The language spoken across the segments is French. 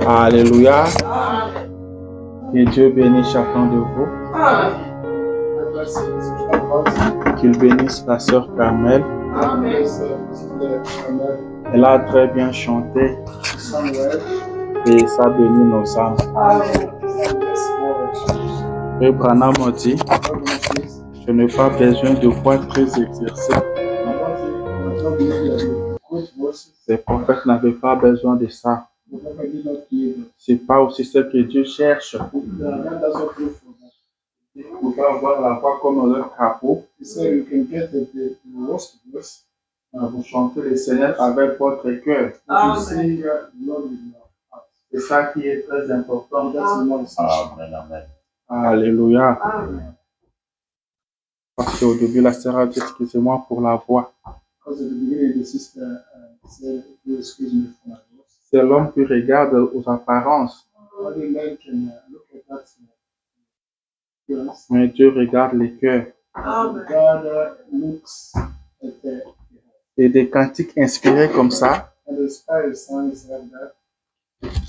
Alléluia. Que Dieu bénisse chacun de vous. Qu'il bénisse la sœur Carmel. Elle a très bien chanté et ça bénit nos âmes. Et Branham m'a dit, je n'ai pas besoin de voix très exercée. Les prophètes n'avaient pas besoin de ça. C'est pas aussi ce que Dieu cherche. Vous pouvez avoir la voix comme leur capot. Vous chantez le Seigneur avec votre cœur. C'est ça qui est très important. Amen. Alléluia. Parce qu'au début, la sœur a dit, excusez-moi pour la voix. C'est l'homme qui regarde aux apparences. Mais Dieu regarde les cœurs. Et des cantiques inspirés comme ça,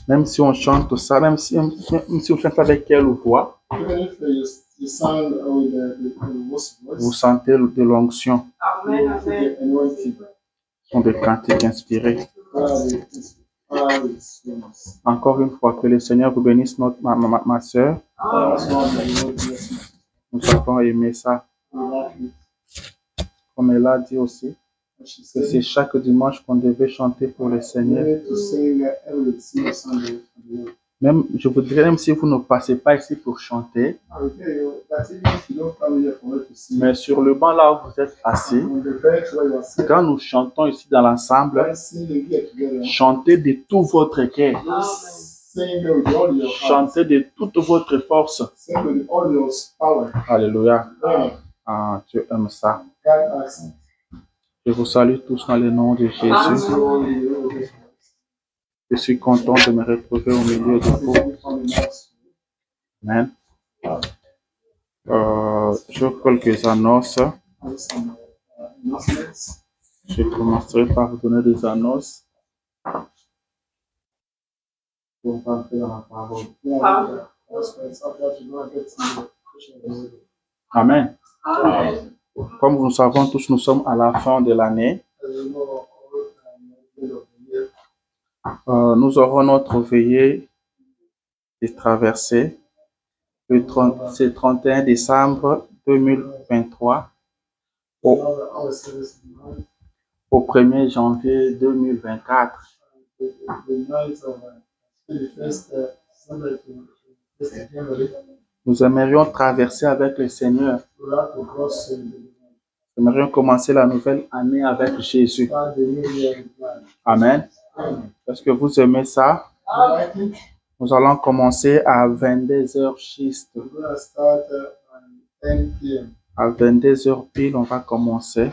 même si on chante ça, même si on chante avec quelle voix, vous sentez de l'onction. Ce sont des cantiques inspirés. Encore une fois, que le Seigneur vous bénisse, ma soeur. Nous avons aimé ça. Comme elle a dit aussi, que c'est chaque dimanche qu'on devait chanter pour le Seigneur. Même, je vous dirais, même si vous ne passez pas ici pour chanter, mais sur le banc là où vous êtes assis, quand nous chantons ici dans l'ensemble, chantez de tout votre cœur. Chantez de toute votre force. Alléluia. Ah, Dieu aime ça. Je vous salue tous dans le nom de Jésus. Je suis content de me retrouver au milieu de vous. Amen. J'ai quelques annonces. Je commencerai par vous donner des annonces. Pour rentrer dans la parole. Amen. Comme nous savons tous, nous sommes à la fin de l'année. Nous aurons notre veillée de traversée le 31 décembre 2023 au 1er janvier 2024. Nous aimerions traverser avec le Seigneur. Nous aimerions commencer la nouvelle année avec Jésus. Amen. Est-ce que vous aimez ça? Nous allons commencer à 22h juste. À 22h pile, on va commencer.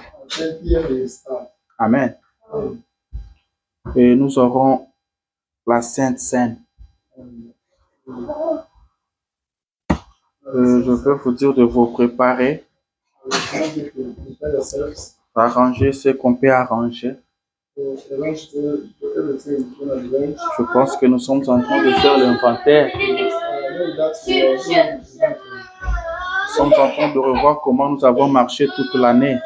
Amen. Et nous aurons la Sainte Seine. Je veux vous dire de vous préparer, arranger ce qu'on peut arranger. Je pense que nous sommes en train de faire l'inventaire. Nous sommes en train de revoir comment nous avons marché toute l'année.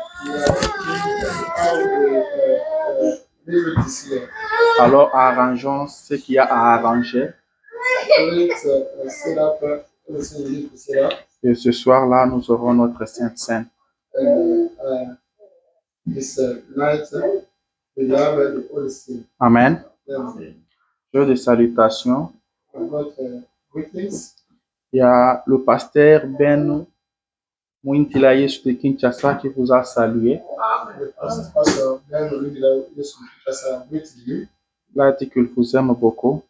Alors arrangeons ce qu'il y a à arranger. Et ce soir-là, nous aurons notre Sainte Seine. Amen. Jeu de salutations. Il y a le pasteur Ben Mouintilayesh de Kinshasa qui vous a salué. Il a dit qu'il vous aime beaucoup.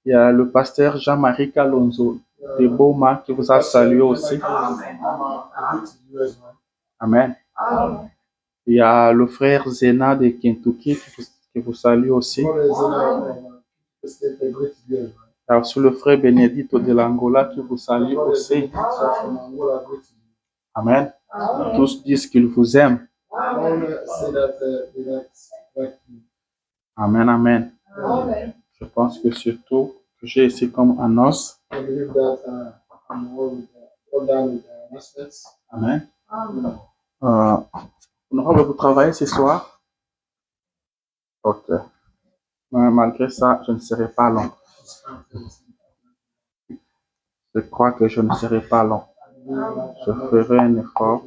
Il y a le pasteur Jean-Marie Kalonzo de Boma qui vous a salué aussi. Amen. Il y a le frère Zena de Kentucky qui vous salue aussi. Il y a aussi le frère Benedito de l'Angola qui vous salue aussi. Amen. Tous disent qu'ils vous aiment. Amen, amen. Je pense que surtout que j'ai ici comme annonce. Amen. Vous travaillez ce soir? Ok. Mais malgré ça, je ne serai pas long. Je crois que je ne serai pas long. Je ferai un effort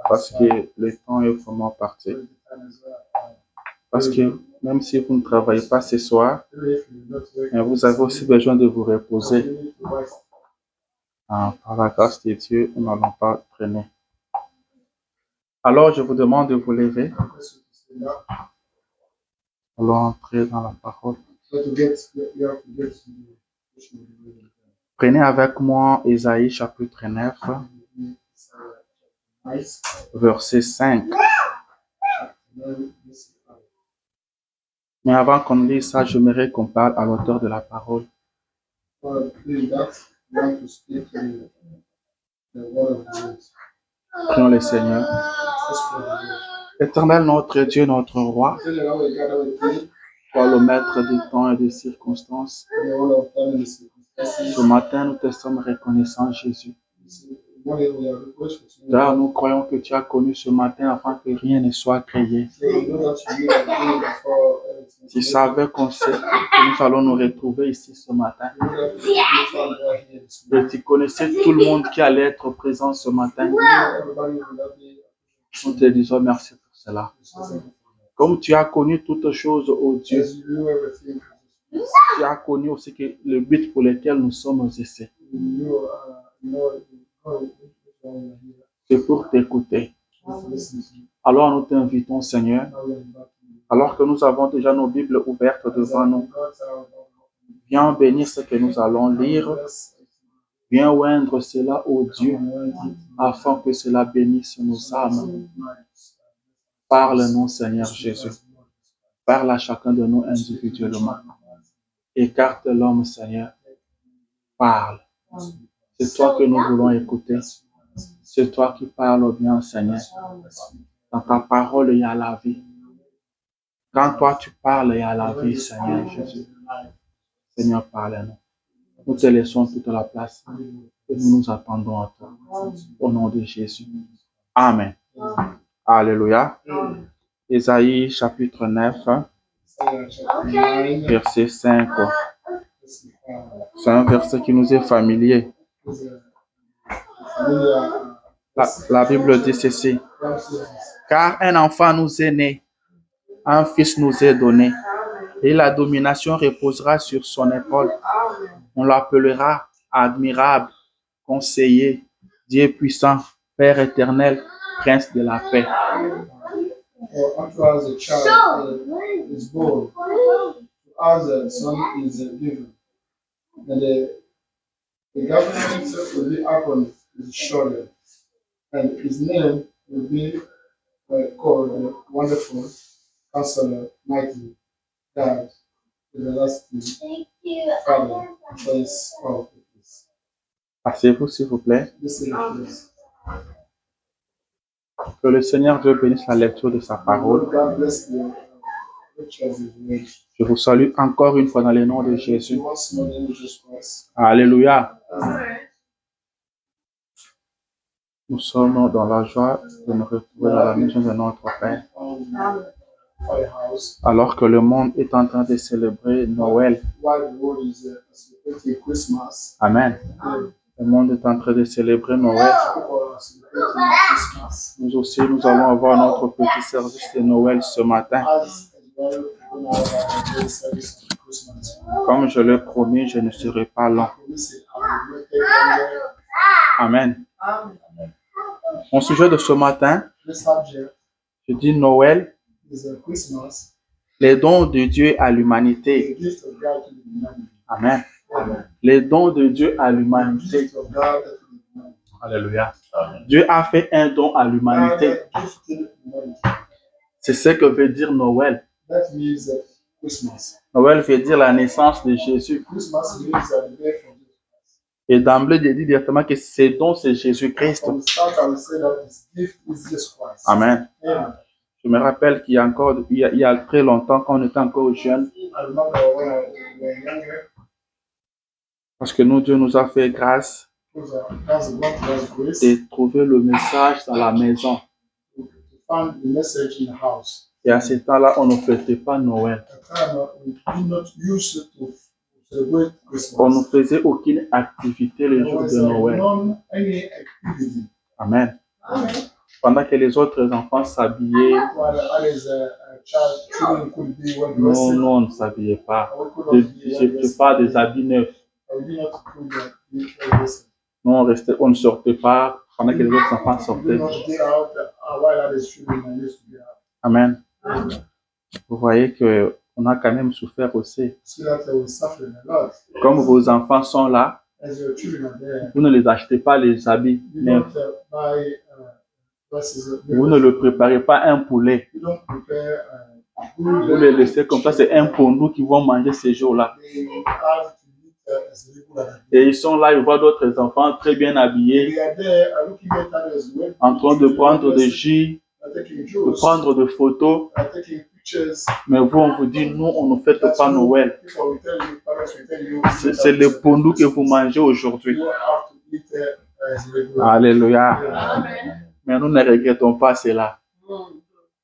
parce que le temps est vraiment parti. Parce que même si vous ne travaillez pas ce soir, vous avez aussi besoin de vous reposer. Par la grâce de Dieu, nous n'allons pas traîner. Alors, je vous demande de vous lever. Allons entrer dans la parole. Prenez avec moi Ésaïe chapitre 9, verset 5. Mais avant qu'on lise ça, j'aimerais qu'on parle à l'auteur de la parole. Prions le Seigneur. Éternel notre Dieu, notre roi, toi le maître du temps et des circonstances, ce matin nous te sommes reconnaissants, Jésus. Car nous croyons que tu as connu ce matin afin que rien ne soit créé. Tu savais que nous allons nous retrouver ici ce matin. Et tu connaissais tout le monde qui allait être présent ce matin. Nous te disons merci pour cela. Comme tu as connu toutes choses, ô Dieu, tu as connu aussi que le but pour lequel nous sommes ici. C'est pour t'écouter. Alors nous t'invitons, Seigneur, alors que nous avons déjà nos Bibles ouvertes devant nous, viens bénir ce que nous allons lire, viens oindre cela, ô Dieu, afin que cela bénisse nos âmes. Parle-nous, Seigneur Jésus. Parle à chacun de nous individuellement. Écarte l'homme, Seigneur. Parle. C'est toi que nous voulons écouter. C'est toi qui parles bien, Seigneur. Dans ta parole, il y a la vie. Quand toi tu parles, il y a la vie, Seigneur Jésus. Seigneur, parle-nous. Nous te laissons toute la place et nous nous attendons à toi. Au nom de Jésus. Amen. Alléluia. Ésaïe chapitre 9, verset 5. C'est un verset qui nous est familier. La Bible dit ceci. Car un enfant nous est né, un fils nous est donné, et la domination reposera sur son épaule. On l'appellera admirable, conseiller, Dieu puissant, Père éternel, Prince de la paix. Unto us a child is born, to us a son is given, and the government will be upon his shoulder, and his name will be called Wonderful Counselor, Mighty God, Everlasting Father, Prince of Peace. Asseyez-vous, s'il vous plaît. Que le Seigneur Dieu bénisse la lecture de sa parole. Je vous salue encore une fois dans le nom de Jésus. Alléluia. Nous sommes dans la joie de nous retrouver dans la maison de notre Père. Alors que le monde est en train de célébrer Noël. Amen. Le monde est en train de célébrer Noël. Nous aussi, nous allons avoir notre petit service de Noël ce matin. Comme je l'ai promis, je ne serai pas long. Amen. Mon sujet de ce matin, je dis Noël, les dons de Dieu à l'humanité. Amen. Les dons de Dieu à l'humanité. Alléluia. Dieu a fait un don à l'humanité. C'est ce que veut dire Noël. Noël veut dire la naissance de Jésus. Et d'emblée, il dit directement que c'est donc c'est Jésus-Christ. From the start, I will say that this gift is Jesus Christ. Amen. Amen. Je me rappelle qu'il y a encore, il y a très longtemps, quand on était encore jeune, I remember when we were younger, parce que nous, Dieu nous a fait grâce because that's the one who has grace de trouver le message dans la maison. to find the message in the house. Et à ce temps-là, on ne fêtait pas Noël. At the time, we did not use it to celebrate Christmas. On ne faisait aucune activité le There jour was de Noël. none any activity. Amen. Amen. Pendant que les autres enfants s'habillaient, While others, children could be well nous, dressed, nous, on ne s'habillait pas. we could Je not be well ne dressed. fais pas des habits neufs. We did not be well dressed. Nous, on ne sortait pas pendant que les autres enfants We sortaient. did not get out while others children used to get out. Amen. Amen. Vous voyez qu'on a quand même souffert aussi. See that we suffered a lot. Comme vos enfants sont là, As your children are there, vous ne les achetez pas les habits you neufs. don't buy dresses. Vous ne le préparez pas un poulet. You don't prepare Vous les laissez comme ça, c'est un pour nous qui vont manger ces jours-là. They have to eat as regular. Et ils sont là, ils voient d'autres enfants très bien habillés, They are there looking at others well, en train de prendre des jus, taking de juice, prendre des photos. taking pictures. Mais vous, on vous dit, nous, on ne fête pas Noël. People will tell you, parents will tell you, C'est le pondou que vous mangez aujourd'hui. you have to eat as regular. Alléluia. Amen. Mais nous ne regrettons pas cela.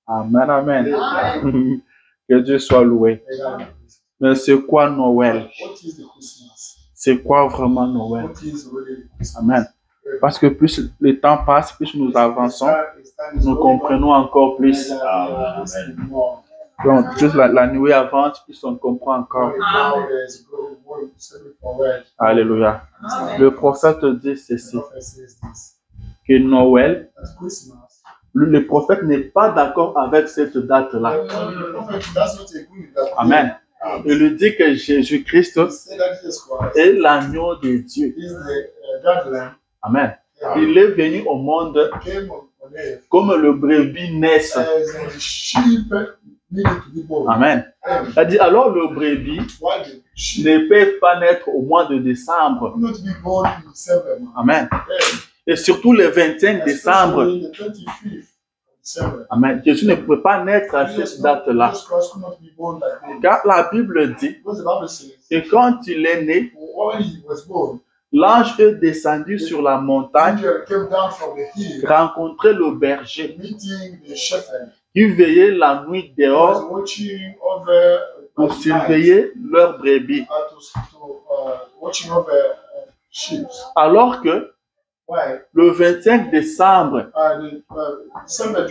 Amen, amen. Que Dieu soit loué. Amen. Mais c'est quoi Noël? What is the Christmas? C'est quoi vraiment Noël? What is really Christmas? Amen. Parce que plus le temps passe, plus nous avançons, nous comprenons encore plus. Donc, plus la nuit avance, plus on comprend encore. Alléluia. Le prophète dit ceci, que Noël, le prophète n'est pas d'accord avec cette date-là. Amen. Il lui dit que Jésus-Christ est l'agneau de Dieu. Amen. Il est venu au monde comme le brebis naisse. Amen. C'est-à-dire, alors le brebis ne peut pas naître au mois de décembre. Amen. Et surtout le 25 décembre. Amen. Jésus ne peut pas naître à cette date-là. Car la Bible dit que quand il est né, l'ange est descendu sur la montagne, rencontrer le berger qui veillait la nuit dehors pour surveiller leurs brebis. Alors que le 25 décembre,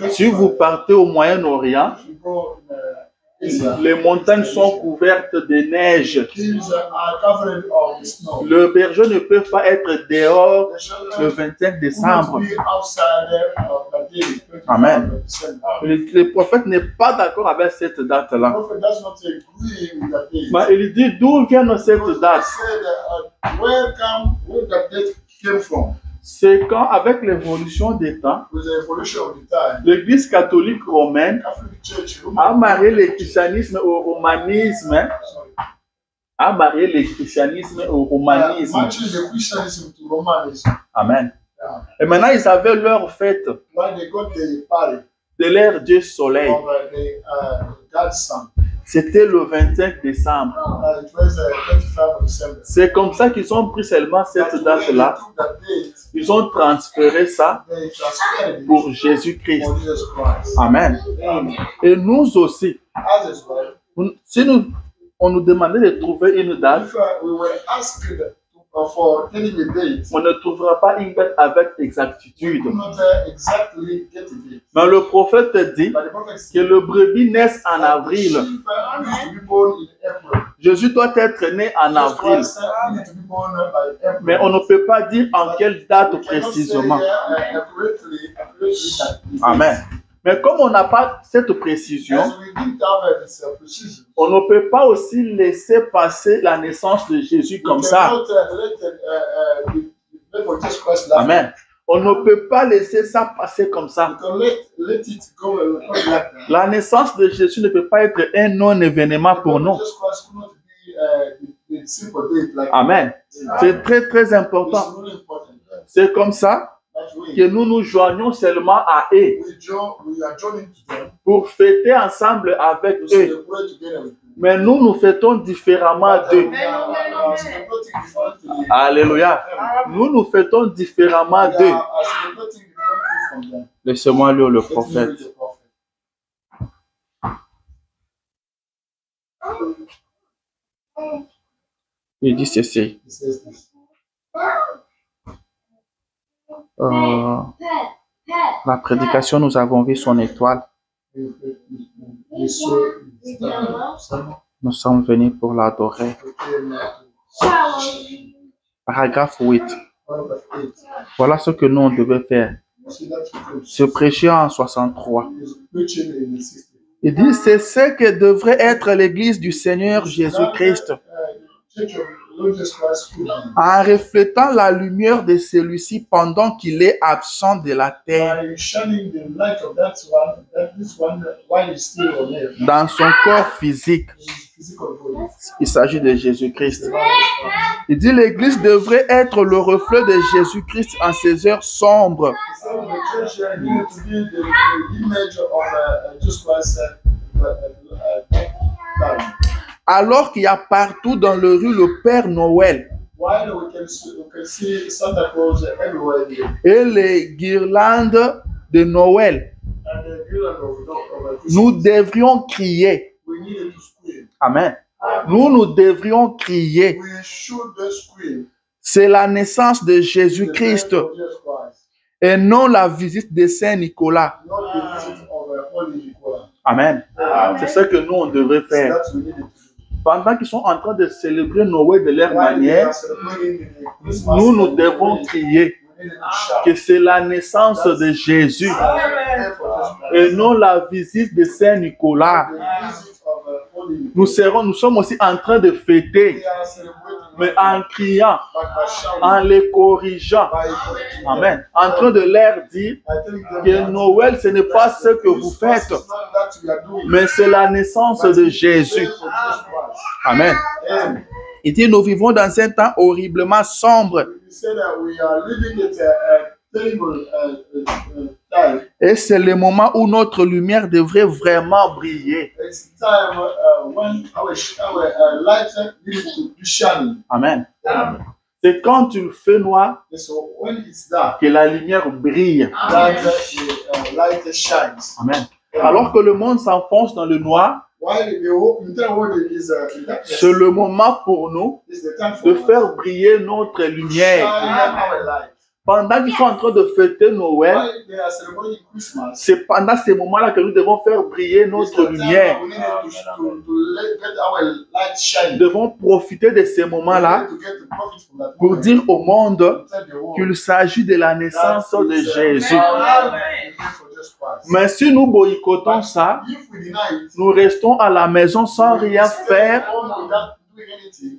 si vous partez au Moyen-Orient, les montagnes sont couvertes de neige. Le berger ne peut pas être dehors le 25 décembre. Amen. Le prophète n'est pas d'accord avec cette date-là. Mais il dit d'où vient cette date? C'est quand, avec l'évolution des temps, l'Église catholique romaine a marié le christianisme au romanisme. Amen. Et maintenant, ils avaient leur fête de leur Dieu soleil. C'était le 25 décembre. C'est comme ça qu'ils ont pris seulement cette date-là. Ils ont transféré ça pour Jésus-Christ. Amen. Et nous aussi, si on nous demandait de trouver une date, on ne trouvera pas une date avec exactitude. Mais le prophète dit que le brebis naisse en avril. Jésus doit être né en avril. Mais on ne peut pas dire en quelle date précisément. Amen. Mais comme on n'a pas cette précision, on ne peut pas aussi laisser passer la naissance de Jésus comme ça. Amen. On ne peut pas laisser ça passer comme ça. La naissance de Jésus ne peut pas être un non-événement pour nous. a simple date like Amen. C'est très, très important. it's really important. C'est comme ça That way, que nous nous joignons seulement à eux we are joining to them pour fêter ensemble avec to eux. celebrate together with them. Mais nous fêtons différemment d'eux. We are celebrating differently. Alléluia. Nous fêtons différemment We d'eux. are celebrating differently from them. Laissez-moi lire le Let me prophète. read the prophet. Il dit ceci. He says this. La prédication, nous avons vu son étoile. We saw his sermon. Nous sommes venus pour l'adorer. We came to Paragraphe 8. paragraph 8. Voilà ce que nous on devait faire. See that we Se prêcher en 63. is preaching in the system. Il dit, c'est ce que devrait être l'église du Seigneur Jésus-Christ, Church of Lord Jesus Christ could be en reflétant la lumière de celui-ci pendant qu'il est absent de la terre, by shining the light of this one while he's still on earth. dans son corps physique. His physical body. Il s'agit de Jésus-Christ. Il dit, l'église devrait être le reflet de Jésus-Christ en ces heures sombres, So the church needed to be the image of Jesus Christ time. alors qu'il y a partout dans les rues le Père Noël While we can see Santa Claus everywhere in the- et les guirlandes de Noël. and the girl of Christmas. Nous devrions crier. We needed to scream. Amen. Nous devrions crier. We should scream. C'est la naissance de The Jésus-Christ birth of Jesus Christ, et non la visite de Saint Nicolas. not the visit of Holy Nicola. Amen. C'est ce que nous, on devrait So faire. that's what we needed to do. Pendant qu'ils sont en train de célébrer Noël de leur While they manière, are celebrating the Christmas, nous devons crier we needed to shout. que c'est la naissance de Jésus Pray for Jesus et Christ. non la visite de Saint Nicolas. The visit of Holy Nous Nicola. sommes aussi en train de fêter, We are celebrating, mais en criant, but by shouting, en les corrigeant. by correcting them. Amen. En train de leur dire I telling them que that Noël, ce n'est pas ce que vous Christmas faites, is not that we are doing, mais c'est la naissance but de it's the Jésus. birth of Jesus Christ. Amen. And Il dit, nous vivons dans un temps horriblement sombre we say that we are living at a terrible time. et c'est le moment où notre lumière devrait vraiment briller. It's time when our light needs to be shining. Amen. C'est quand il fait noir And so when it's dark, que la lumière brille. that the light shines. Amen. Alors que le monde s'enfonce dans le noir, While the entire world is in darkness, c'est le moment pour nous it's the time de for us faire briller notre to shine lumière. our light. Pendant qu'ils sont en train de fêter Noël, While they are celebrating Christmas, c'est pendant ces moments-là que nous devons faire briller it's notre the time lumière. we need to let our light shine. Nous devons profiter de ces moments-là To get the profit from that pour moment. dire au monde To tell the world qu'il s'agit de la naissance that de it's, Jésus. for Jesus Christ. Mais si nous boycottons ça, If we deny it, nous restons à la maison sans rien faire, stay home without doing anything,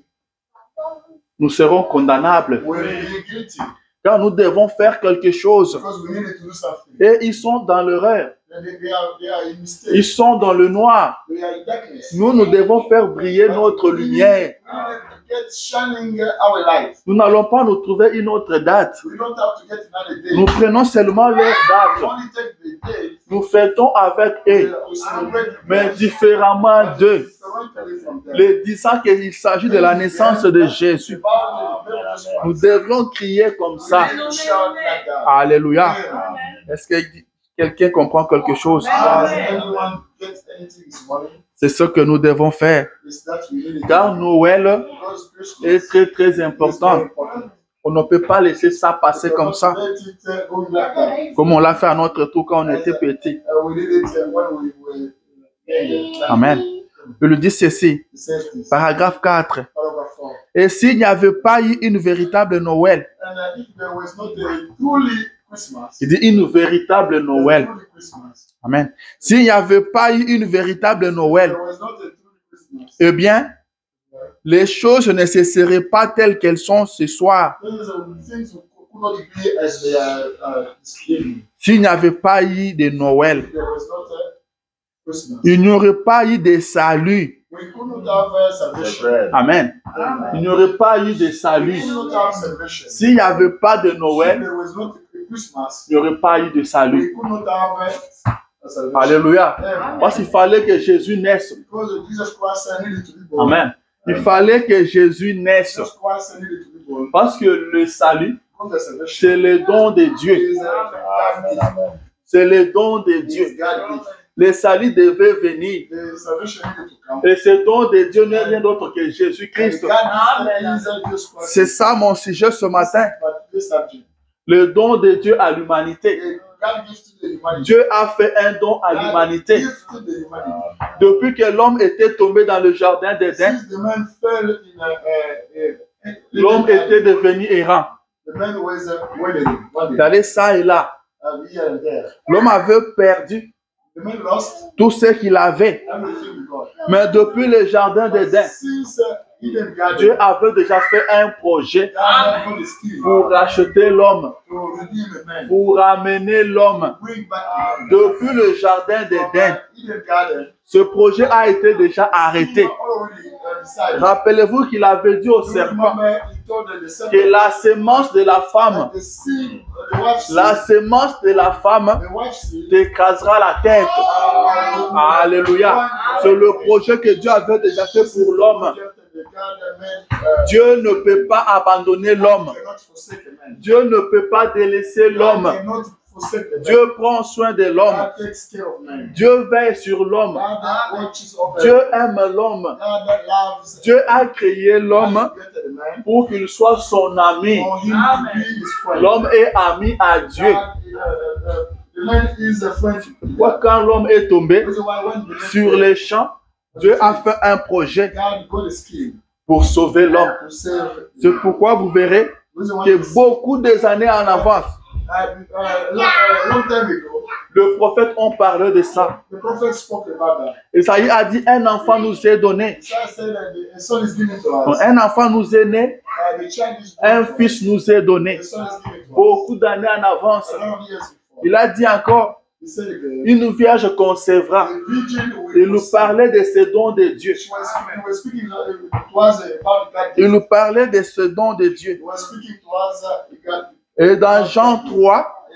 nous serons condamnables. we'll be guilty Car nous devons faire quelque chose. because we needed to do something. Et ils sont dans l'erreur. And they are in mistake. Ils sont dans le noir. They are in darkness. Nous devons faire briller notre lumière. We need to get shining our light. Nous n'allons pas nous trouver une autre date. We don't have to get another day. Nous prenons seulement leur We date. only take the day. Nous fêtons avec eux, We celebrate mais différemment d'eux. differently from them. Les disant qu'il s'agit de la naissance de Jésus. About the birth of Jesus Nous Christ. devrions crier comme ça. We need to shout like that. Alléluia. Amen. Est-ce que quelqu'un comprend quelque chose? Does anyone get anything this morning? C'est ce que nous devons faire. Is that we need it. Car Noël Because Christmas est très très is very important. important. On ne peut pas laisser ça passer comme ça, Let it go like that. comme on l'a fait à notre tour quand on était petit. We did it when we were younger. Amen. Je le dis ceci, It says this. paragraphe 4. Paragraph 4. Et s'il n'y avait pas eu une véritable Noël, And if there was not a truly Christmas, il dit une véritable Noël. truly Christmas, Amen. S'il n'y avait pas eu une véritable Noël, there was not a truly Christmas, eh bien, les choses ne se seraient pas telles qu'elles sont ce soir. things could not be as they are this evening. S'il n'y avait pas eu de Noël, There was not a Christmas. il n'y aurait pas eu de salut. We could not not have salvation. Amen. Il n'y aurait pas eu de salut. We could not have salvation. S'il n'y avait pas de If Noël, there was not a Christmas, il n'y aurait pas eu de salut. we could not have a salvation. Alléluia. Amen. Parce qu'il fallait que Jésus naisse. Because Jesus Christ needed to be born. Amen. Il fallait que Jésus naisse. Jesus Christ needed to be born. Parce que le salut, Because the salvation c'est le don de Dieu. is God gift. C'est le don de Dieu. It's God gift. Le salut devait venir. The salvation needed to come. Et ce don de Dieu n'est rien d'autre que Jésus-Christ. And God is Jesus Christ. C'est ça mon sujet ce matin. But this subject, Le don de Dieu à l'humanité. God gives to the humanity. Dieu a fait un don à God l'humanité. gives to the humanity. Depuis que l'homme était tombé dans le jardin d'Éden, Since the man fell in l'homme était devenu errant. the man was wandering one day, D'aller ça et là. here and there. L'homme avait perdu The man lost tout ce qu'il avait. everything with God. Mais depuis le jardin But d'Éden, since Eden Garden, Dieu avait déjà fait un projet God had got the skill pour racheter l'homme, to redeem a man, pour ramener l'homme. bring back a man. Depuis le jardin d'Éden, Eden Garden, ce projet a été déjà arrêté. already decided. Rappelez-vous qu'il avait dit au serpent Remember, he told the que serpent la sémence de la femme, that the seed, the wife's la seed, sémence de la femme the wife's seed, t'écrasera la tête. Alléluia. C'est le projet que Dieu avait déjà fait pour l'homme. Dieu ne peut pas abandonner l'homme. Dieu ne peut pas délaisser l'homme. Dieu prend soin de l'homme. Dieu veille sur l'homme. Dieu aime l'homme. Dieu a créé l'homme pour qu'il soit son ami. L'homme est ami à Dieu. Pourquoi quand l'homme est tombé sur les champs, Dieu a fait un projet pour sauver l'homme. C'est pourquoi vous verrez que beaucoup des années en avance, le prophète on parlait de ça. Isaïe a dit un enfant nous est donné. Un enfant nous est né, un fils nous est donné. Beaucoup d'années en avance. Il a dit encore, une vierge concevra. Il nous parlait de ce don de Dieu. Il nous parlait de ce don de Dieu. Et dans Jean 3,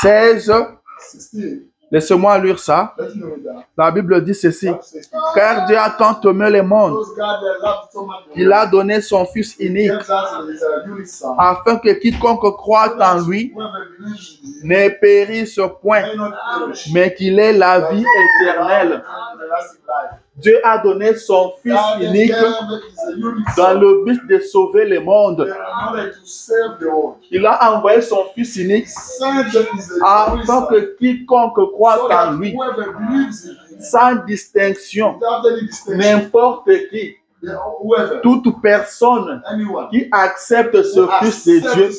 16, laissez-moi lire ça. La Bible dit ceci. Car Dieu a tant aimé le monde qu'il a donné son Fils unique afin que quiconque croit en lui ne périsse point, mais qu'il ait la vie éternelle. Dieu a donné son Fils unique dans le but de sauver le monde. Il a envoyé son Fils unique afin que quiconque croit en lui, sans distinction, n'importe qui, toute personne qui accepte ce Fils de Dieu,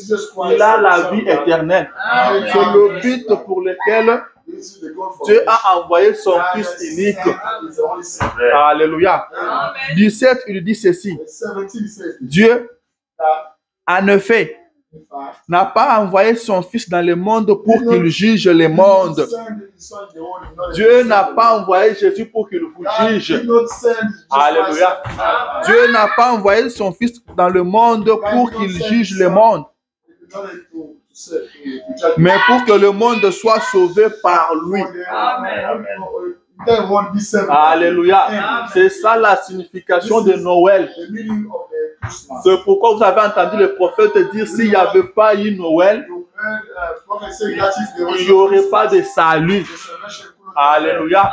il a la vie éternelle. C'est le but pour lequel Dieu a envoyé son Fils unique. Alléluia. 17, il dit ceci. Dieu, en effet, n'a pas envoyé son Fils dans le monde pour qu'il juge le monde. Dieu n'a pas envoyé Jésus pour qu'il vous juge. Alléluia. Dieu n'a pas envoyé son Fils dans le monde pour qu'il juge le monde, mais pour que le monde soit sauvé par lui. Alléluia. C'est ça la signification de Noël. C'est pourquoi vous avez entendu le prophète dire s'il n'y avait pas eu Noël, il n'y aurait pas de salut. Alléluia.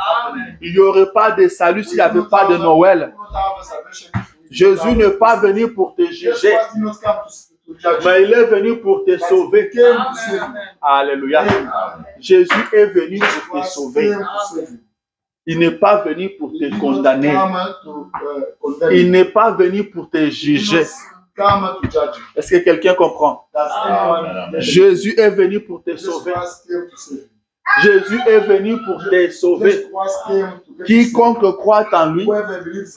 Il n'y aurait pas de salut s'il n'y avait pas de Noël. Jésus n'est pas venu pour te juger, mais il est venu pour te sauver. Alléluia. Jésus est venu pour te sauver. Il n'est pas venu pour te condamner. Il n'est pas venu pour te juger. Est-ce que quelqu'un comprend? Jésus est venu pour te sauver. Jésus est venu pour te sauver. Quiconque croit en lui,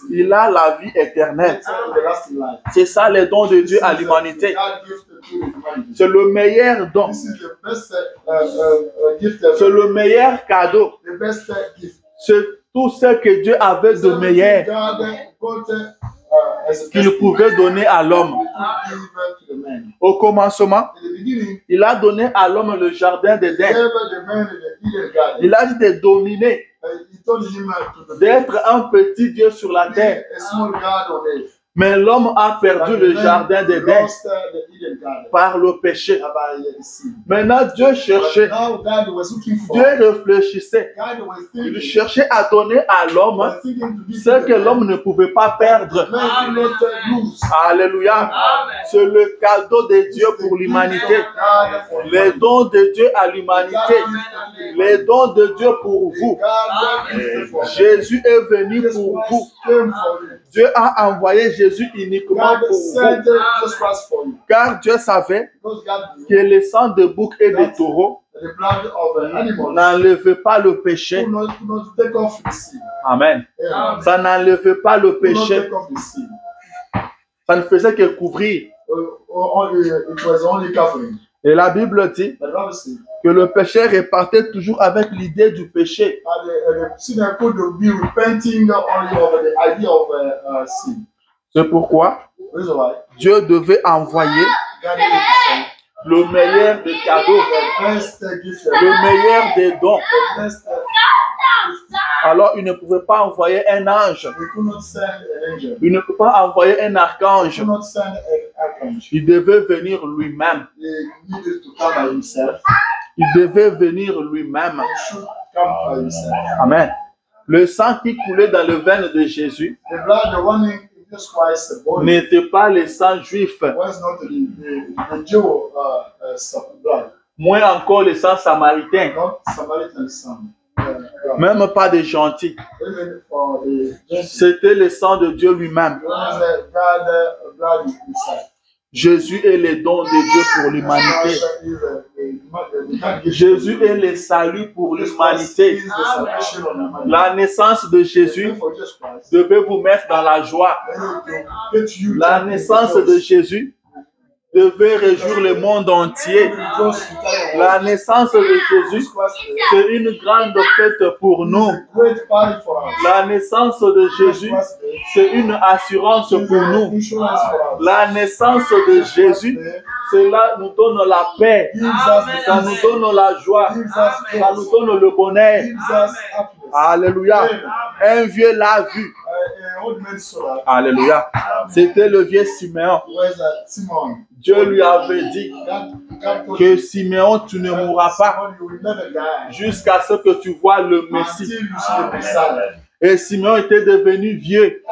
il a la vie éternelle. C'est ça le don de Dieu à l'humanité. C'est le meilleur don. C'est le meilleur cadeau. tout ce que Dieu avait de meilleur qu'il pouvait donner à l'homme. Au commencement, il a donné à l'homme le jardin d'Éden. Il a dit de dominer, d'être un petit Dieu sur la terre. Mais l'homme a perdu le jardin d'Éden par le péché. Maintenant, Dieu cherchait, Dieu réfléchissait. Il cherchait à donner à l'homme ce que l'homme ne pouvait pas perdre. Alléluia. C'est le cadeau de Dieu pour l'humanité. Les dons de Dieu à l'humanité. Les dons de Dieu pour vous. Jésus est venu pour vous. Dieu a envoyé Jésus uniquement pour vous. Car Dieu savait que le sang de bouc et de taureau n'enlevait pas le péché. Amen. Ça n'enlevait pas le péché. Ça ne faisait que couvrir. Et la Bible dit que le péché repartait toujours avec l'idée du péché. C'est pourquoi Dieu devait envoyer le meilleur des cadeaux, le meilleur des dons. Alors, il ne pouvait pas envoyer un ange. Il ne peut pas envoyer un archange. Il devait venir lui-même. Il devait venir lui-même. Amen. Le sang qui coulait dans le veine de Jésus n'était pas le sang juif. Moins encore le sang samaritain. Même pas des gentils. C'était le sang de Dieu lui-même. Jésus est le don de Dieu pour l'humanité. Jésus est le salut pour l'humanité. La naissance de Jésus devait vous mettre dans la joie. La naissance de Jésus devait réjouir le monde entier. La naissance de Jésus, c'est une grande fête pour nous. La naissance de Jésus, c'est une assurance pour nous. La naissance de Jésus, cela nous donne la paix, ça nous donne la joie, ça nous donne le bonheur. Alléluia. Un vieux l'a vu. Alléluia. C'était le vieux Siméon. Dieu lui avait dit que Siméon, tu ne mourras pas jusqu'à ce que tu vois le Messie. Et Siméon était devenu vieux.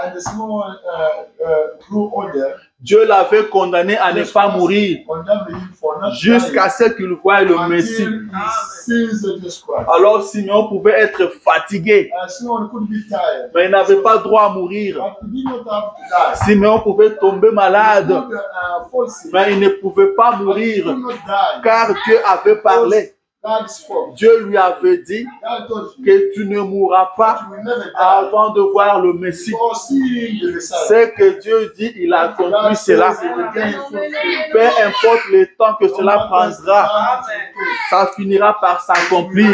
Dieu l'avait condamné à ne pas mourir jusqu'à ce qu'il voie le Messie. Alors Siméon pouvait être fatigué, mais il n'avait pas droit à mourir. Siméon pouvait tomber malade, mais il ne pouvait pas mourir, car Dieu avait parlé. Dieu lui avait dit que tu ne mourras pas avant de voir le Messie. C'est que Dieu dit, il a accompli cela. Peu importe le temps que cela prendra, ça finira par s'accomplir.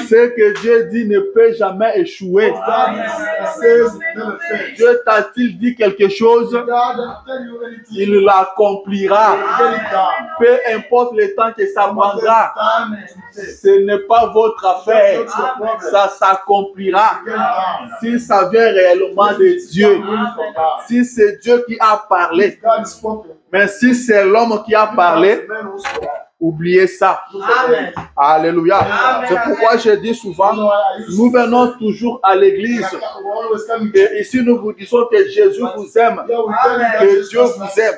Ce que Dieu dit ne peut jamais échouer. Dieu t'a-t-il dit quelque chose, il l'accomplira. Peu importe le temps que ça prendra, ce n'est pas votre affaire. Ça s'accomplira. Si ça vient réellement de Dieu, si c'est Dieu qui a parlé, mais si c'est l'homme qui a parlé, oubliez ça. Amen. Alléluia. C'est pourquoi je dis souvent, nous venons toujours à l'église. Et ici, nous vous disons que Jésus vous aime, que Dieu vous aime.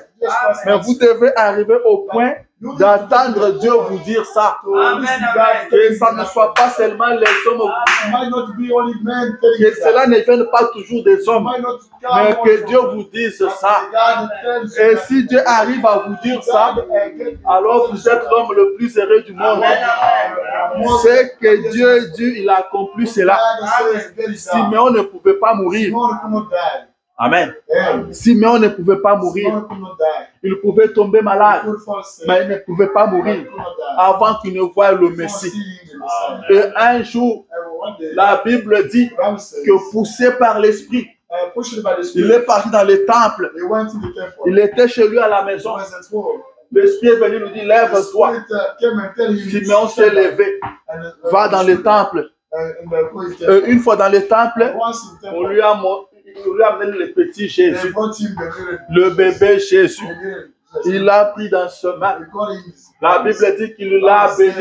Mais vous devez arriver au point d'entendre Dieu vous dire ça. Que ça ne soit pas seulement les hommes, que cela ne vienne pas toujours des hommes, mais que Dieu vous dise ça. Et si Dieu arrive à vous dire ça, alors vous êtes l'homme le plus heureux du monde. C'est que Dieu dit, il a accompli cela. Siméon ne pouvait pas mourir. Amen. Siméon ne pouvait pas mourir. Il pouvait tomber malade, He could fall sick. mais il ne pouvait pas But he mourir could not die. avant qu'il ne voie le Before Messie. seeing the Messiah. Et un jour, And one day, la Bible dit the Bible says, que poussé par l'Esprit, pushed by the il Spirit, est parti dans le temple. he went to the temple. Il était chez lui à la He maison. was at home. L'Esprit est venu lui dire, The lève-toi. Spirit came and told him, Simeon s'est levé, va dans le temple. Une fois dans le temple, Once in the on temple, lui a amené le petit they Jésus, brought him the little le bébé Jésus. Jesus. Il l'a pris dans ses mains. They called him his La brothers. Bible dit qu'il l'a béni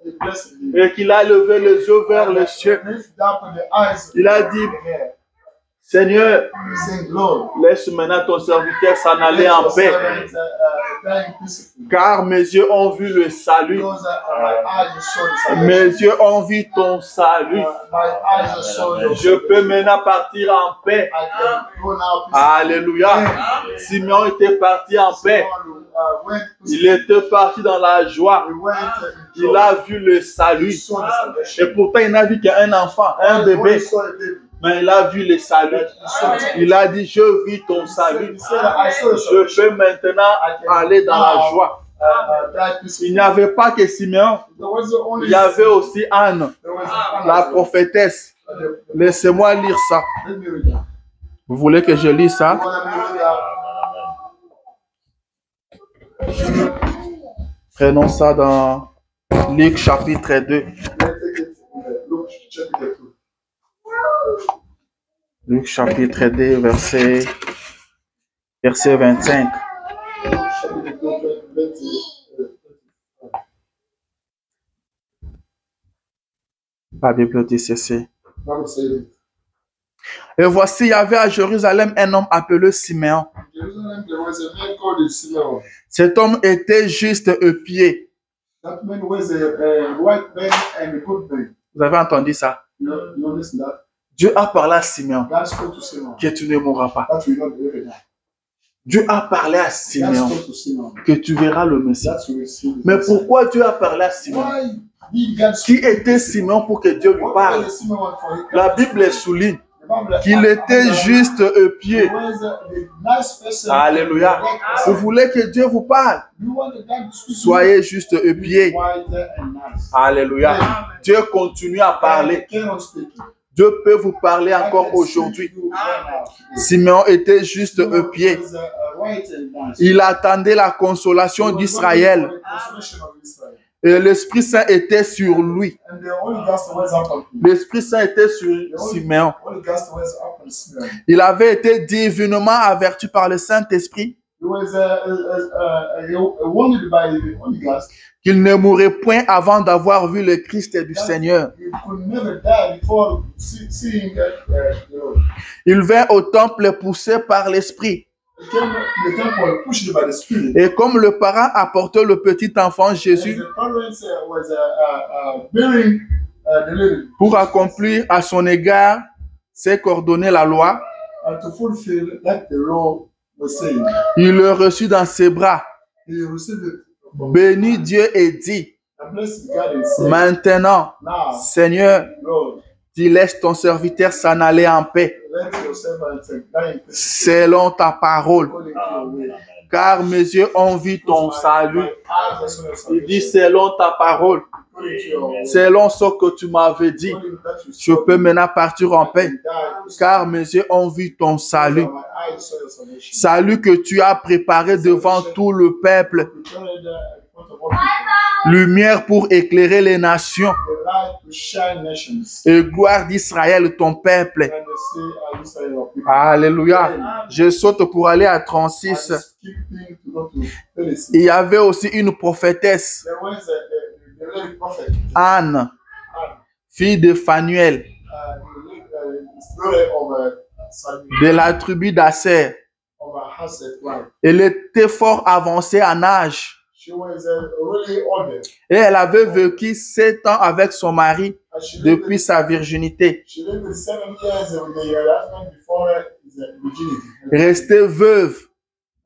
They blessed him. et qu'il a levé les yeux vers le ciel. And lift up the eyes Il a of dit, the air, Seigneur, saying, Lord, laisse maintenant ton serviteur s'en let aller en your paix, servant die peacefully. car mes yeux ont vu le salut. Because my eyes saw the salvation. Mes yeux ont vu ton salut. My eyes saw your Je peux maintenant partir en paix. I can go now peacefully. Alléluia. Simeon était parti en paix. Went Il était parti dans la joie. we went in Il joy. a vu le He salut. saw the salvation. Et pourtant, il n'a vu qu'un enfant, un Only bébé. saw a baby. Mais il a vu le salut. Il a dit, je vis ton salut. He said, I saw the Je salvation. peux maintenant aller dans la joie. Die Il peacefully. n'y avait pas que Simeon. There was only Il y avait aussi Anne, there was Anna la as well. prophétesse. Laissez-moi lire ça. Let me read that. Vous voulez que je lise ça? You want me to read that? Prenons ça dans Luc chapitre 2. Let's take it. Look, check it out. Luc chapitre 2, verset 25. Check it out. La Bible dit ceci. Bible says it. Et voici, il y avait à Jérusalem un homme appelé Simeon. In Jerusalem, there was a man called Simeon. Cet homme était juste et pied. That man was a white man and a good man. Vous avez entendu ça? You listen to that? Dieu a parlé à Simeon God spoke to Simeon. que tu ne mourras pas. That will not ever die. Dieu a parlé à God Simeon spoke to Simeon. que tu verras le Messie. That will see. Mais pourquoi Dieu a parlé à Simeon? Why did God Qui speak? était Simeon pour que Dieu lui What parle? was Simeon for him? La Bible souligne The Bible- qu'il était juste et He pied. was a nice person. Alléluia. Vous voulez que Dieu vous parle? You want God to speak to you? Soyez juste et pied. White and nice. Alléluia. Dieu continue à parler. God cannot speak. Dieu peut vous parler God encore can aujourd'hui. speak to you right now. Simeon était juste et pied. He was, white and nice. Il attendait la consolation d'Israël. He was waiting for the consolation of Israel. Et l'Esprit Saint était sur lui. And the Holy Ghost was upon him. L'Esprit Saint était sur Simeon. The Holy Ghost was upon Simeon. Il avait été divinement averti par le Saint-Esprit He was warned by the Holy Ghost. qu'il ne mourrait point avant d'avoir vu le Christ du Seigneur. He could never die before seeing the Lord. Il vint au temple poussé par l'Esprit. He came to the temple pushed by the Spirit. Et comme le parent apportait le petit enfant And Jésus the parents was bearing the little pour accomplir à son égard ce qu'ordonnait la loi, to fulfill that the law was saying. il le reçut dans ses bras, He received it. bénit Dieu et dit, And blessed God and said, maintenant, now, Seigneur, Lord, tu laisses ton serviteur s'en aller en paix, let your servant die in peace selon ta parole, according to your will. car mes yeux ont vu ton salut. My eyes have seen your Il dit, salvation. selon ta parole, According to your will. selon ce que tu m'avais dit, According that you je spoke, peux maintenant partir en I paix, can die. car mes yeux ont vu ton salut. My eyes saw your salvation. Salut que tu as préparé devant tout le peuple, Prepared in front of all people. lumière pour éclairer les nations The light to shine nations. et gloire d'Israël, ton peuple. And they say, I Israel your people. Alléluia. Je saute pour aller à 36. I skipping to go to 36. Il y avait aussi une prophétesse, There was the lady prophet, Anne, Anne, fille de Phanuel, the daughter of Samuel, de la tribu d'Asser. of Hassett wife. Elle était fort avancée en âge She was really older. et elle avait vécu 7 ans avec son mari And she lived, depuis sa virginité. she lived 7 years with the husband before his virginity. Restée veuve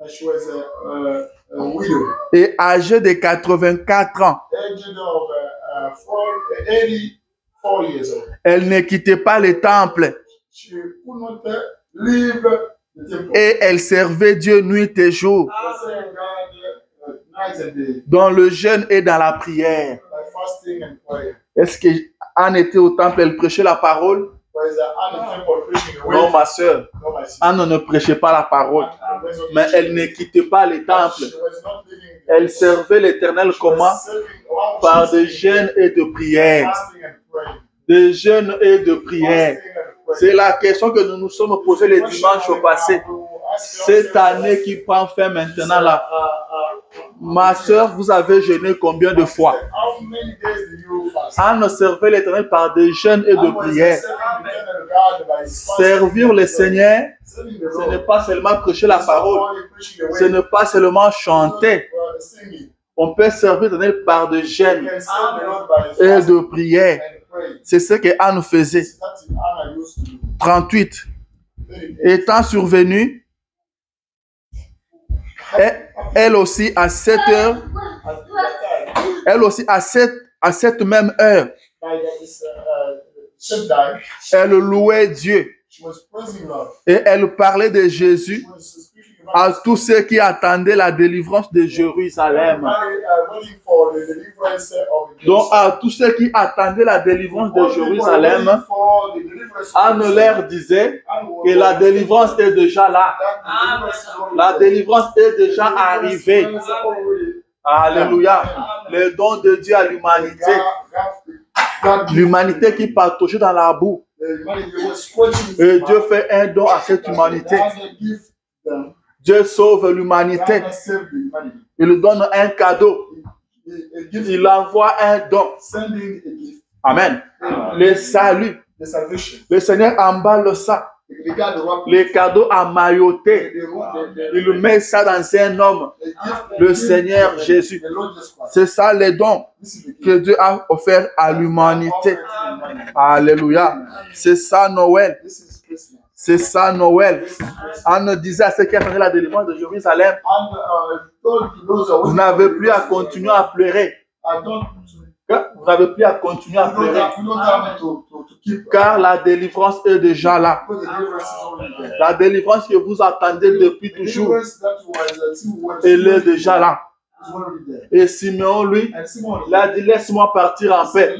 And she was a widow, et âgée de 84 ans. aged of 84 years old. Elle ne quittait pas le temple She could not leave Et elle servait Dieu nuit et jour, dans le jeûne et dans la prière. Est-ce que Anne était au temple, elle prêchait la parole? Non, ma soeur. Anne ne prêchait pas la parole, mais elle ne quittait pas les temples. Elle servait l'Éternel comment? Par des jeûnes et de prières. Des jeûnes et de prières. C'est la question que nous nous sommes posée les dimanches au passé. Cette année qui prend fin maintenant là. Ma soeur, vous avez jeûné combien de fois? Anne servait l'Éternel par des jeûnes et de prières. Servir le Seigneur, ce n'est pas seulement prêcher la parole. Ce n'est pas seulement chanter. On peut servir l'Éternel par des jeûnes et de prières. C'est ce que Anne faisait. 38. Étant survenue, elle aussi à 7 heures, elle aussi à cette même heure, elle louait Dieu et elle parlait de Jésus à tous ceux qui attendaient la délivrance de Jérusalem. Donc à tous ceux qui attendaient la délivrance de Jérusalem, Anne leur disait que la délivrance est déjà là. La délivrance est déjà arrivée. Alléluia. Le don de Dieu à l'humanité. L'humanité qui pataugeait dans la boue. Et Dieu fait un don à cette humanité. Dieu sauve l'humanité. Il donne un cadeau. Il envoie un don. Amen. Le salut. Le Seigneur emballe ça. Les cadeaux emmaillotés. Il met ça dans un homme. Le Seigneur Jésus. C'est ça les dons que Dieu a offert à l'humanité. Alléluia. C'est ça Noël. C'est ça Noël. Anne disait à ceux qui attendaient la délivrance de Jérusalem, vous n'avez plus à continuer à pleurer. Vous n'avez plus à continuer à pleurer. Car la délivrance est déjà là. La délivrance que vous attendez depuis toujours, elle est déjà là. Et Simeon, lui, il a dit, laisse-moi partir en paix.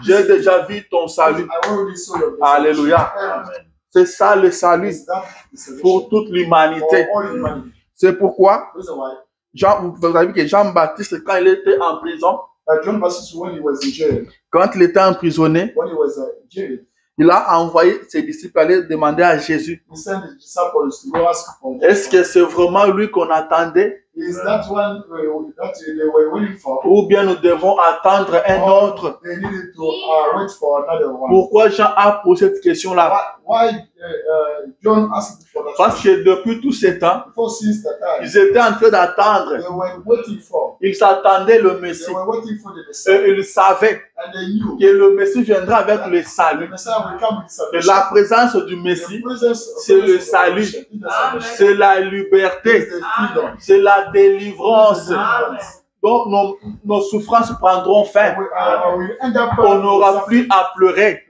J'ai déjà vu ton salut. Alléluia. C'est ça le salut pour toute l'humanité. C'est pourquoi, vous avez vu que Jean-Baptiste, quand il était en prison, quand il était emprisonné, il a envoyé ses disciples aller demander à Jésus, est-ce que c'est vraiment lui qu'on attendait? Ou bien nous devons attendre un autre? Pourquoi Jean a posé cette question-là? Parce que depuis tout ce temps, ils étaient en train d'attendre. Ils s'attendaient le Messie. Et ils savaient que le Messie viendra avec le salut. Et la présence du Messie, c'est le salut. C'est la liberté. C'est la délivrance. Donc nos souffrances prendront fin. On n'aura plus à pleurer.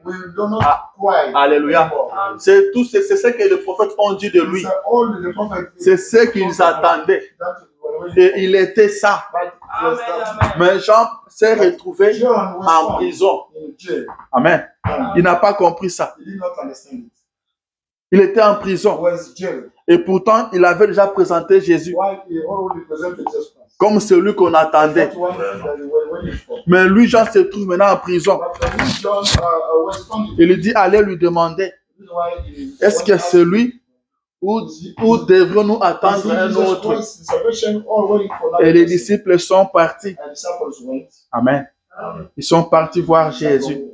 Alléluia. C'est ce que les prophètes ont dit de lui. C'est ce qu'ils attendaient. Et il était ça. Mais Jean s'est retrouvé en prison. Amen. Il n'a pas compris ça. Il était en prison. Et pourtant, il avait déjà présenté Jésus comme celui qu'on attendait. Mais lui, Jean se trouve maintenant en prison. Il dit, allez lui demander, est-ce que c'est lui ou devons-nous attendre un autre? Et les disciples sont partis. Amen. Ils sont partis voir Jésus.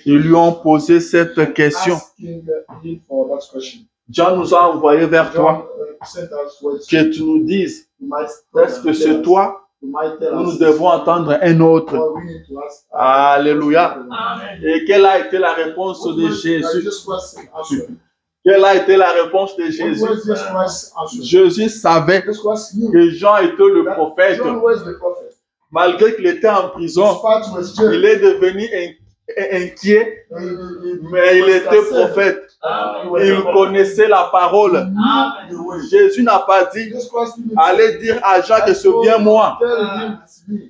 Ils lui ont posé cette question. Jean nous a envoyé vers toi que tu nous dises, est-ce que c'est toi ou nous devons attendre un autre? Alléluia. Et quelle a été la réponse de Jésus? Quelle a été la réponse de Jésus? Jésus savait que Jean était le prophète. Malgré qu'il était en prison, il est devenu inquiet, mais il était prophète. Il connaissait la parole. Jésus n'a pas dit, allez dire à Jean que c'est bien moi. Il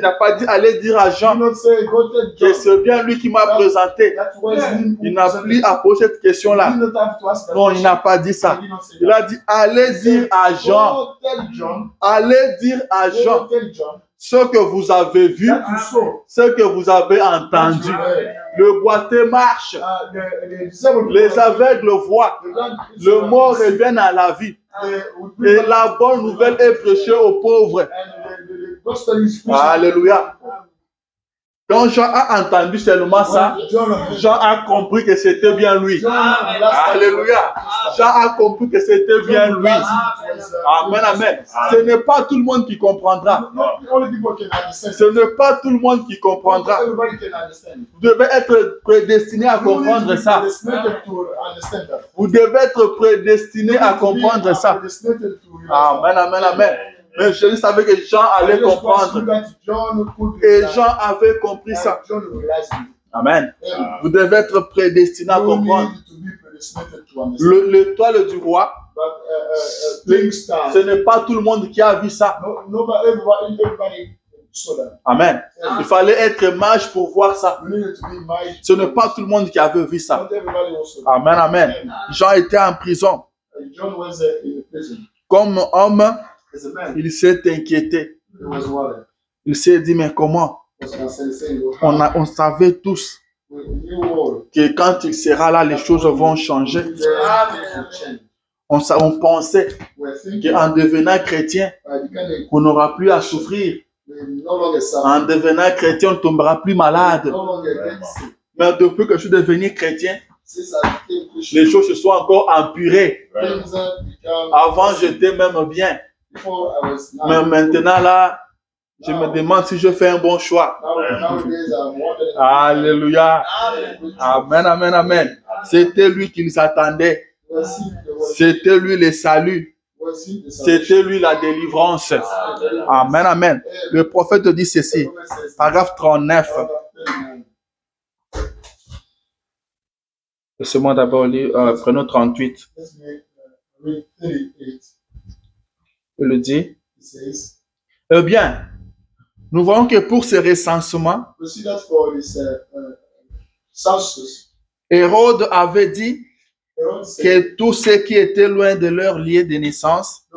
n'a pas dit, allez dire à Jean que c'est bien lui qui m'a présenté. Il n'a plus à poser cette question-là. Non, il n'a pas dit ça. Il a dit, allez dire à Jean. Allez dire à Jean ce que vous avez vu, ce que vous avez entendu. Le boiteux marche, les aveugles voient, le mort revient à la vie. Et la bonne nouvelle est prêchée aux pauvres. Alléluia. Quand Jean a entendu seulement ça, Jean a compris que c'était bien lui. Alléluia. Jean a compris que c'était bien lui. Amen, amen. Ce n'est pas tout le monde qui comprendra. Ce n'est pas tout le monde qui comprendra. Vous devez être prédestiné à comprendre ça. Vous devez être prédestiné à comprendre ça. Amen, amen, amen. Mais Jésus savait que Jean allait comprendre. Et Jean avait compris ça. Amen. Vous devez être prédestiné à comprendre. L'étoile du roi, ce n'est pas tout le monde qui a vu ça. Amen. Il fallait être mage pour voir ça. Ce n'est pas tout le monde qui avait vu ça. Amen, amen. Jean était en prison. Comme homme, il s'est inquiété. Il s'est dit, mais comment? On savait tous que quand il sera là, les choses vont changer. On pensait qu'en devenant chrétien, on n'aura plus à souffrir. En devenant chrétien, on ne tombera plus malade. Mais depuis que je suis devenu chrétien, les choses se sont encore empirées. Avant, j'étais même bien. Mais maintenant, là, je me demande si je fais un bon choix. Alléluia. Amen, amen, amen. C'était lui qu'ils attendaient. C'était lui le salut. C'était lui la délivrance. Amen, amen. Le prophète dit ceci. Paragraphe 39. Laissez-moi d'abord lire, prenons 38. Il le dit. Eh bien, nous voyons que pour ce recensement, Hérode avait dit que tous ceux qui étaient loin de leur lieu de naissance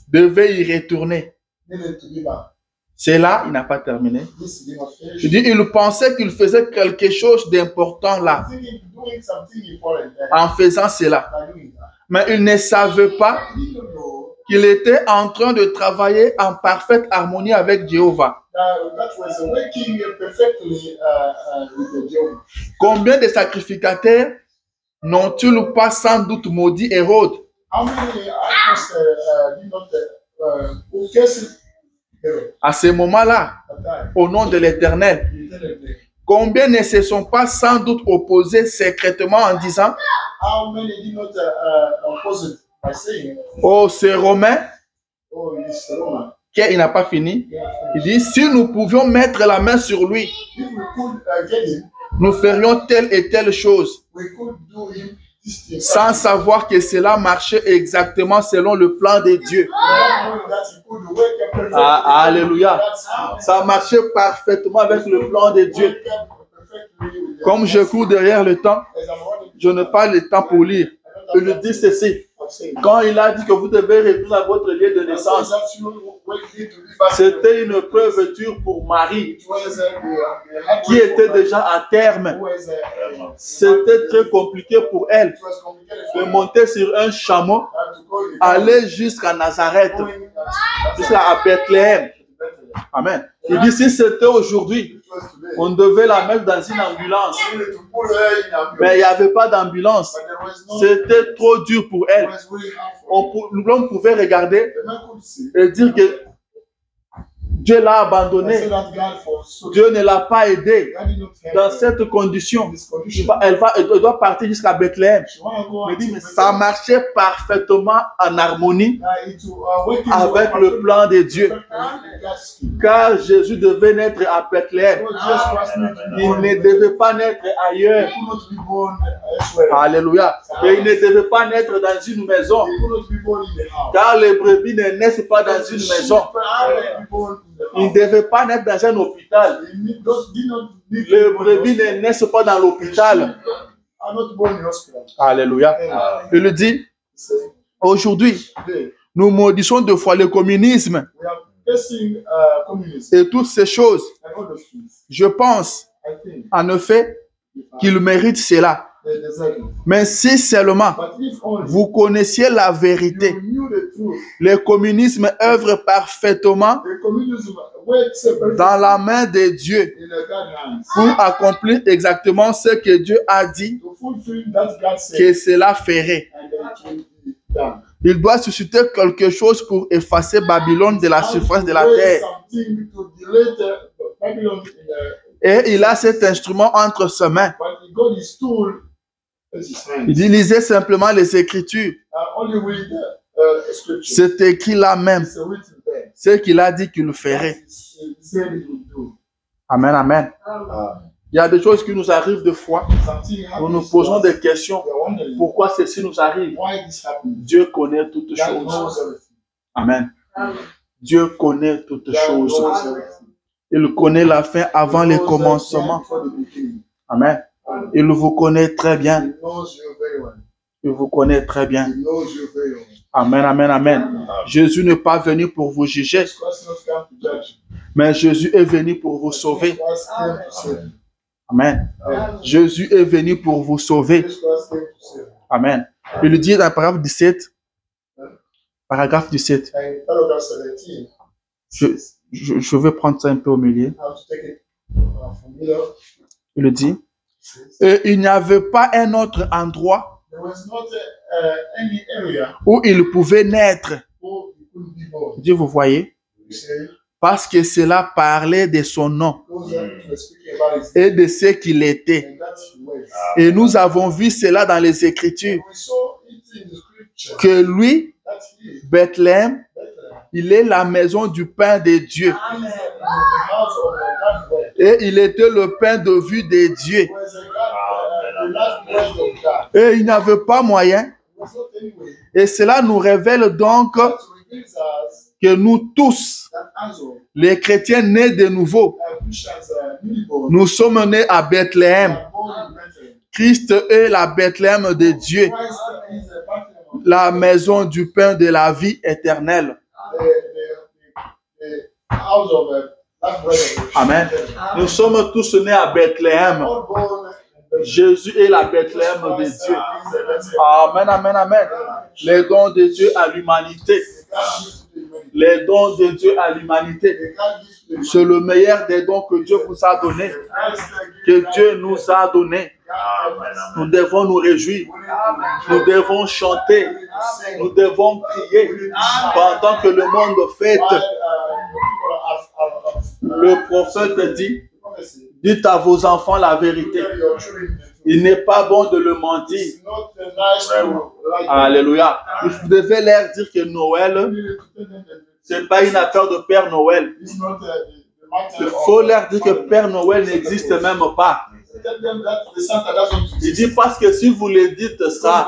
devaient y retourner. C'est là, il n'a pas terminé. Il dit, il pensait qu'il faisait quelque chose d'important là, en faisant cela. Mais il ne savait pas qu'il était en train de travailler en parfaite harmonie avec Jéhovah. Combien de sacrificateurs n'ont-ils pas sans doute maudit Hérode? À ce moment-là, au nom de l'Éternel, combien ne se sont pas sans doute opposés secrètement en disant, oh, c'est Romain, qu'il n'a pas fini. Il dit, si nous pouvions mettre la main sur lui, nous ferions telle et telle chose, sans savoir que cela marchait exactement selon le plan de Dieu. Ah, alléluia. Ça marchait parfaitement avec le plan de Dieu. Comme je cours derrière le temps, je n'ai pas le temps pour lire. Il lui dit ceci. Quand il a dit que vous devez retourner à votre lieu de naissance, c'était une preuve dure pour Marie, qui était déjà à terme. C'était très compliqué pour elle de monter sur un chameau, aller jusqu'à Nazareth, jusqu'à Bethléem. Amen. Il dit, si c'était aujourd'hui, on devait la mettre dans une ambulance. Mais il n'y avait pas d'ambulance. C'était trop dur pour elle. L'homme pouvait regarder et dire que Dieu l'a abandonné. Dieu ne l'a pas aidé. Dans cette condition, elle doit partir jusqu'à Bethléem. Mais dit, mais ça marchait parfaitement en harmonie avec le plan de Dieu. Car Jésus devait naître à Bethléem. Il ne devait pas naître ailleurs. Alléluia. Et il ne devait pas naître dans une maison. Car les brebis ne naissent pas dans une maison. Il ne devait pas naître dans un hôpital. Les brebis ne naissent pas dans l'hôpital. Alléluia. Il le dit, aujourd'hui, nous maudissons deux fois le communisme et toutes ces choses. Je pense, en effet, qu'il mérite cela. Mais si seulement vous connaissiez la vérité, le communisme œuvre parfaitement dans la main de Dieu pour accomplir exactement ce que Dieu a dit que cela ferait. Il doit susciter quelque chose pour effacer Babylone de la surface de la terre. Et il a cet instrument entre ses mains. Il dit, lisez simplement les Écritures. C'est écrit là même. Ce qu'il a dit qu'il ferait. Amen, amen. Il y a des choses qui nous arrivent de fois. Nous nous posons des questions. Pourquoi ceci nous arrive? Dieu connaît toutes choses. Amen. Dieu connaît toutes choses. Il connaît la fin avant le commencement. Amen. Il vous connaît très bien. Il vous connaît très bien. Amen, amen, amen. Jésus n'est pas venu pour vous juger, mais Jésus est venu pour vous sauver. Amen. Jésus est venu pour vous sauver. Amen. Il dit dans le paragraphe 17, paragraphe 17. Je vais prendre ça un peu au milieu. Il dit, et il n'y avait pas un autre endroit où il pouvait naître. Dieu, vous voyez, parce que cela parlait de son nom et de ce qu'il était. Et nous avons vu cela dans les Écritures, que lui, Bethléem, il est la maison du pain de Dieu. Et il était le pain de vue de Dieu. Et il n'avait pas moyen. Et cela nous révèle donc que nous tous, les chrétiens nés de nouveau, nous sommes nés à Bethléem. Christ est la Bethléem de Dieu, la maison du pain de la vie éternelle. Amen. Nous sommes tous nés à Bethléem. Jésus est la Bethléem de Dieu. Amen, amen, amen. Les dons de Dieu à l'humanité. Les dons de Dieu à l'humanité. C'est le meilleur des dons que Dieu vous a donné. Que Dieu nous a donné. Nous devons nous réjouir. Nous devons chanter. Nous devons prier pendant que le monde fête. Le prophète dit, dites à vos enfants la vérité. Il n'est pas bon de le mentir. Alléluia. Vous devez leur dire que Noël, ce n'est pas une affaire de Père Noël. Il faut leur dire que Père Noël n'existe même pas. Il dit parce que si vous les dites ça,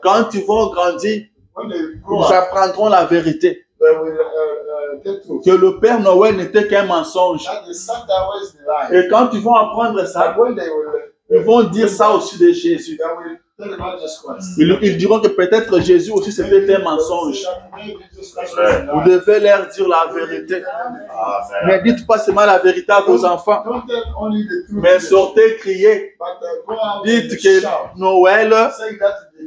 quand ils vont grandir, ils apprendront la vérité. Que le Père Noël n'était qu'un mensonge. Et quand ils vont apprendre ça, ils vont dire ça aussi de Jésus. Ils diront que peut-être Jésus aussi c'était un mensonge. Vous devez leur dire la vérité. Mais dites pas seulement la vérité à vos enfants, mais sortez crier. Dites que Noël,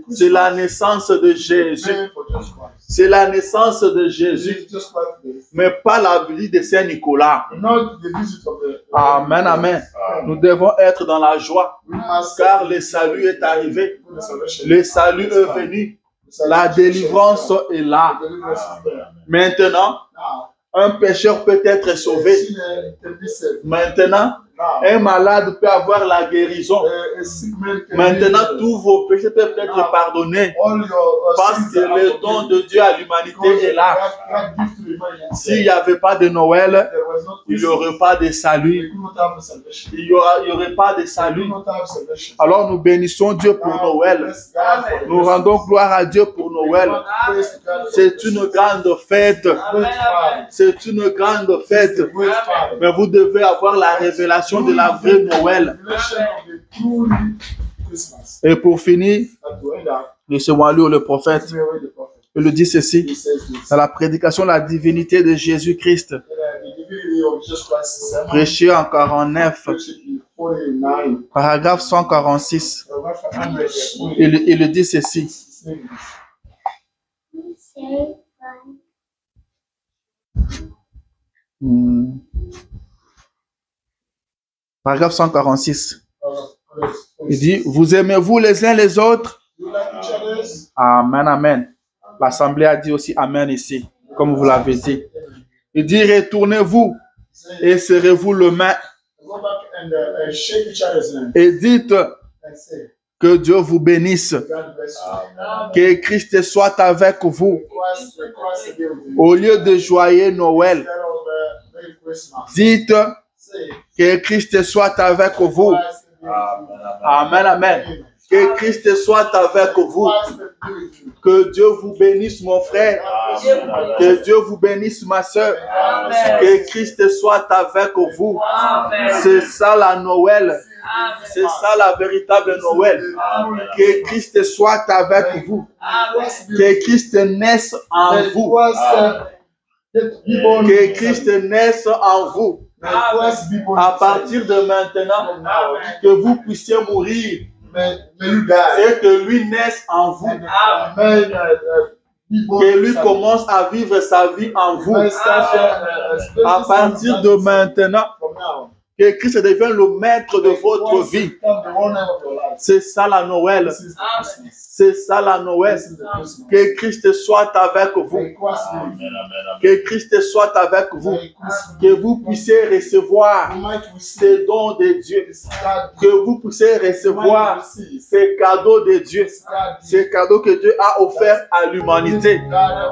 c'est la naissance de Jésus. C'est la naissance de Jésus, mais pas la visite de Saint-Nicolas. Amen, amen. Nous devons être dans la joie, car le salut est arrivé. Le salut est venu. La délivrance est là. Maintenant, Un pécheur peut être sauvé. sinner can be saved. Maintenant, Now, un malade peut avoir la guérison. a sick man can Maintenant, be tous vos péchés peuvent être pardonnés all your parce sins que are le forgiven. don de Dieu à l'humanité est là. God gives to humanity. S'il n'y avait pas de Noël, There was no il n'y Christmas. aurait pas de salut. We could not have salvation. Il n'y aurait pas de We salut. could not have salvation. Alors nous bénissons Dieu pour Now, Noël. bless God for the Nous rendons gloire à Dieu pour Noël. praise to God for C'est the une grande fête. great party. C'est une grande fête. Great party. Mais vous devez avoir la révélation de la vraie Noël. Revelation of the truly Christmas. Et pour finir, And to end up, laissez-moi lire le prophète. let me read the prophet. Il le dit ceci. He says this. Dans la prédication de la divinité de Jésus-Christ, The divinity of Jesus Christ is prêché en 49, preached in 49. paragraphe 146. Paragraph 140. Il le dit ceci. Saying Paragraphe 146. Il this. dit, vous aimez-vous les uns les autres? You like each other? Amen, amen. L'Assemblée a dit aussi amen ici, comme vous l'avez dit. Il dit, retournez-vous et serrez-vous le main Go back and shake each other's hand et dites and say, que Dieu vous bénisse, God bless you. que Christ soit avec vous. Christ be with you. Au lieu de joyeux Noël, Instead of Merry Christmas, dites say, que Christ soit avec vous. Christ be with you. Amen, amen. Que Christ soit avec vous. Christ be with you. Que Dieu vous bénisse, mon frère. Que Dieu vous bénisse, ma soeur. Que Christ soit avec vous. C'est ça la Noël. C'est ça la véritable Noël. Que Christ soit avec vous. Que Christ naisse en vous. Que Christ naisse en vous. À partir de maintenant, que vous puissiez mourir et que lui naisse en vous. Que lui commence à vivre sa vie en vous. À partir de maintenant, que Christ devienne le maître de votre vie. C'est ça la Noël. C'est ça la Noël. Que Christ soit avec vous. Que Christ soit avec vous. Que vous puissiez recevoir ces dons de Dieu. Que vous puissiez recevoir ces cadeaux de Dieu. Ces cadeaux que Dieu a offerts à l'humanité.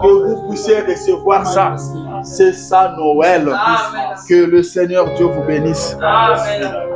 Que vous puissiez recevoir ça. C'est ça Noël. Que le Seigneur Dieu vous bénisse. Amen.